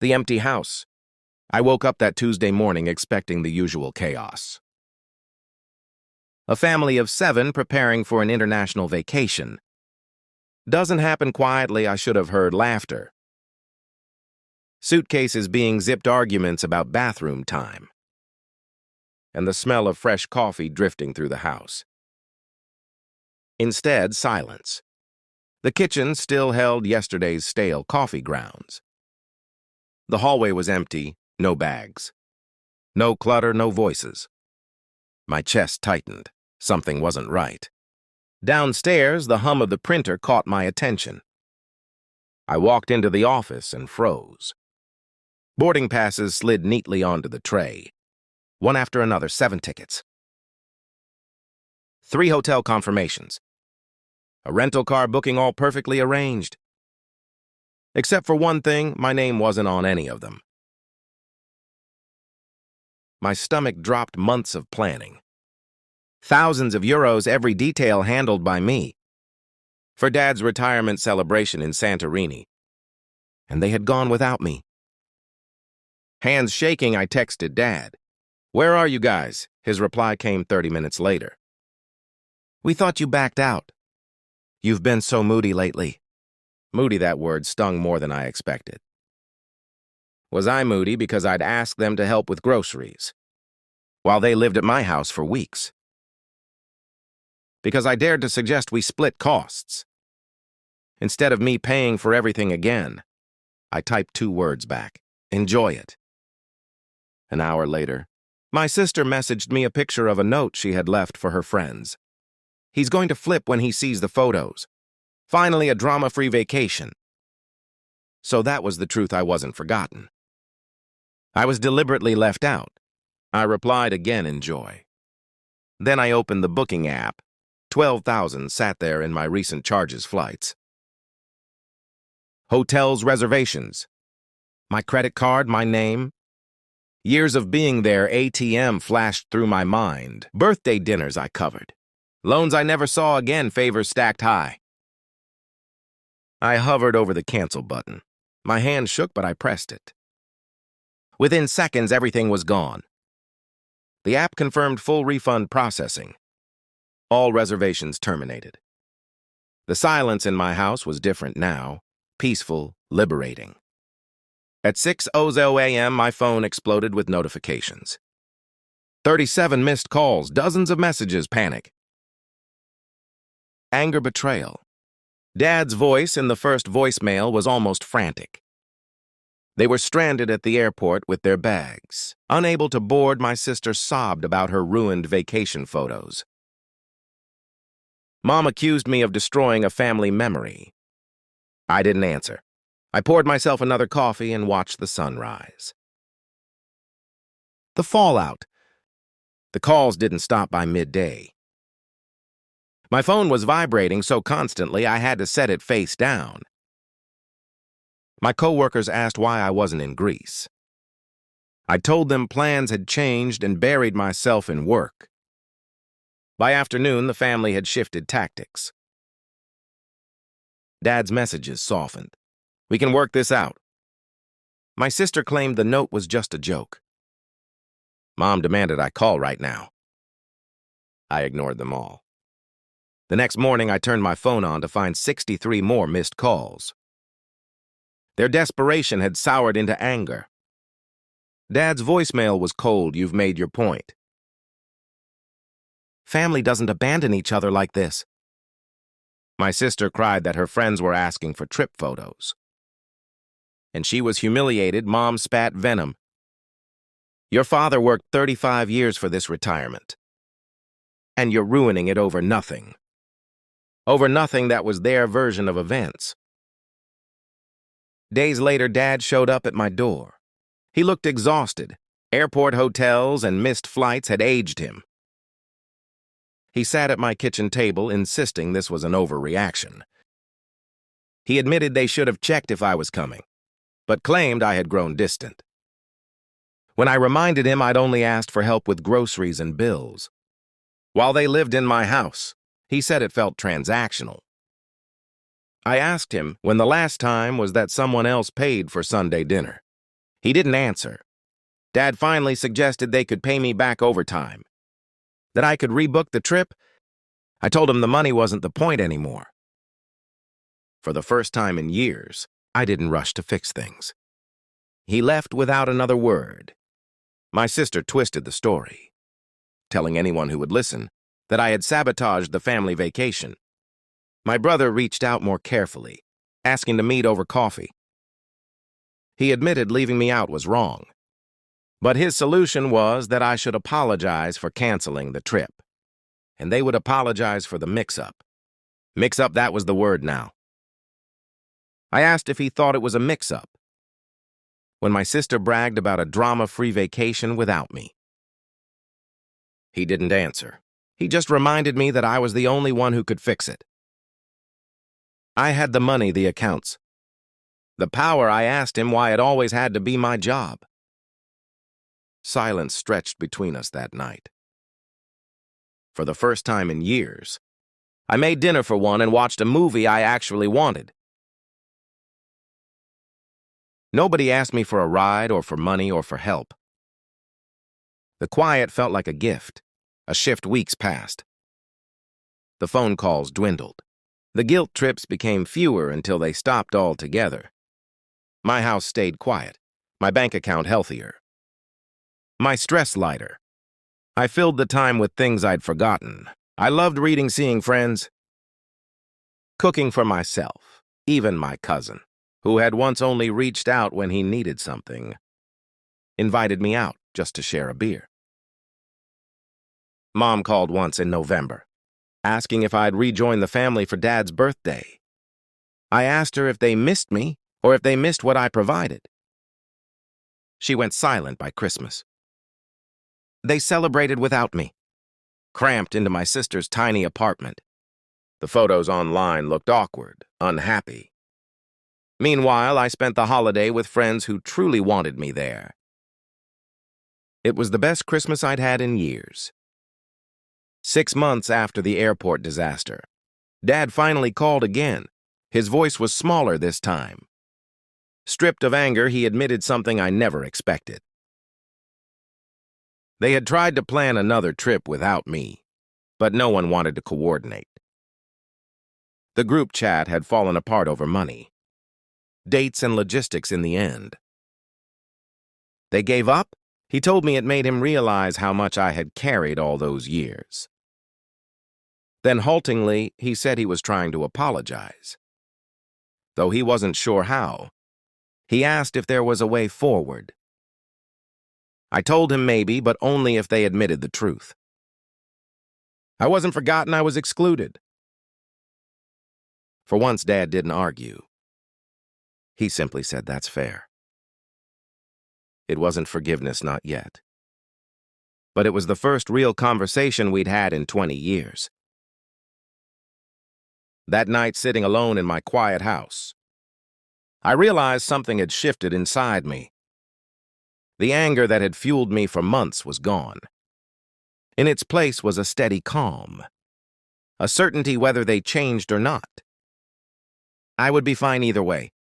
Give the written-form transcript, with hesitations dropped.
The empty house. I woke up that Tuesday morning expecting the usual chaos. A family of 7 preparing for an international vacation. Doesn't happen quietly, I should have heard laughter. Suitcases being zipped, arguments about bathroom time. And the smell of fresh coffee drifting through the house. Instead, silence. The kitchen still held yesterday's stale coffee grounds. The hallway was empty, no bags. No clutter, no voices. My chest tightened. Something wasn't right. Downstairs, the hum of the printer caught my attention. I walked into the office and froze. Boarding passes slid neatly onto the tray. One after another, 7 tickets. 3 hotel confirmations. A rental car booking all perfectly arranged. Except for one thing, my name wasn't on any of them. My stomach dropped. Months of planning. Thousands of euros, every detail handled by me. For Dad's retirement celebration in Santorini. And they had gone without me. Hands shaking, I texted Dad. "Where are you guys?" His reply came 30 minutes later. "We thought you backed out. You've been so moody lately." Moody, that word stung more than I expected. Was I moody because I'd asked them to help with groceries, while they lived at my house for weeks? Because I dared to suggest we split costs. Instead of me paying for everything again, I typed 2 words back: "Enjoy it." An hour later, my sister messaged me a picture of a note she had left for her friends. "He's going to flip when he sees the photos. Finally, a drama-free vacation." So that was the truth. I wasn't forgotten. I was deliberately left out. I replied again, "Enjoy." Then I opened the booking app. 12,000 sat there in my recent charges flights. Hotels, reservations. My credit card, my name. Years of being there, ATM flashed through my mind. Birthday dinners I covered. Loans I never saw again, favors stacked high. I hovered over the cancel button. My hand shook, but I pressed it. Within seconds, everything was gone. The app confirmed full refund processing. All reservations terminated. The silence in my house was different now, peaceful, liberating. At 6:00 a.m., my phone exploded with notifications. 37 missed calls, dozens of messages, panic. Anger, betrayal. Dad's voice in the first voicemail was almost frantic. They were stranded at the airport with their bags. Unable to board, my sister sobbed about her ruined vacation photos. Mom accused me of destroying a family memory. I didn't answer. I poured myself another coffee and watched the sunrise. The fallout. The calls didn't stop by midday. My phone was vibrating so constantly I had to set it face down. My coworkers asked why I wasn't in Greece. I told them plans had changed and buried myself in work. By afternoon, the family had shifted tactics. Dad's messages softened. "We can work this out." My sister claimed the note was just a joke. Mom demanded I call right now. I ignored them all. The next morning, I turned my phone on to find 63 more missed calls. Their desperation had soured into anger. Dad's voicemail was cold. "You've made your point." Family doesn't abandon each other like this. My sister cried that her friends were asking for trip photos. And she was humiliated. Mom spat venom. "Your father worked 35 years for this retirement. And you're ruining it over nothing. Over nothing that was their version of events." Days later, Dad showed up at my door. He looked exhausted. Airport hotels and missed flights had aged him. He sat at my kitchen table, insisting this was an overreaction. He admitted they should have checked if I was coming, but claimed I had grown distant. When I reminded him I'd only asked for help with groceries and bills, while they lived in my house, he said it felt transactional. I asked him when the last time was that someone else paid for Sunday dinner. He didn't answer. Dad finally suggested they could pay me back overtime, that I could rebook the trip. I told him the money wasn't the point anymore. For the first time in years, I didn't rush to fix things. He left without another word. My sister twisted the story, telling anyone who would listen that I had sabotaged the family vacation. My brother reached out more carefully, asking to meet over coffee. He admitted leaving me out was wrong, but his solution was that I should apologize for canceling the trip, and they would apologize for the mix-up. Mix-up, that was the word now. I asked if he thought it was a mix-up when my sister bragged about a drama-free vacation without me. He didn't answer. He just reminded me that I was the only one who could fix it. I had the money, the accounts, the power. I asked him why it always had to be my job. Silence stretched between us that night. For the first time in years, I made dinner for one and watched a movie I actually wanted. Nobody asked me for a ride or for money or for help. The quiet felt like a gift. A shift weeks passed. The phone calls dwindled. The guilt trips became fewer until they stopped altogether. My house stayed quiet, my bank account healthier, my stress lighter. I filled the time with things I'd forgotten. I loved reading, seeing friends, cooking for myself. Even my cousin, who had once only reached out when he needed something, invited me out just to share a beer. Mom called once in November, asking if I'd rejoin the family for Dad's birthday. I asked her if they missed me or if they missed what I provided. She went silent by Christmas. They celebrated without me, cramped into my sister's tiny apartment. The photos online looked awkward, unhappy. Meanwhile, I spent the holiday with friends who truly wanted me there. It was the best Christmas I'd had in years. 6 months after the airport disaster, Dad finally called again. His voice was smaller this time. Stripped of anger, he admitted something I never expected. They had tried to plan another trip without me, but no one wanted to coordinate. The group chat had fallen apart over money, dates and logistics in the end. They gave up? He told me it made him realize how much I had carried all those years. Then haltingly, he said he was trying to apologize. Though he wasn't sure how, he asked if there was a way forward. I told him maybe, but only if they admitted the truth. I wasn't forgotten, I was excluded. For once, Dad didn't argue. He simply said, "That's fair." It wasn't forgiveness, not yet. But it was the first real conversation we'd had in 20 years. That night, sitting alone in my quiet house, I realized something had shifted inside me. The anger that had fueled me for months was gone. In its place was a steady calm, a certainty whether they changed or not. I would be fine either way.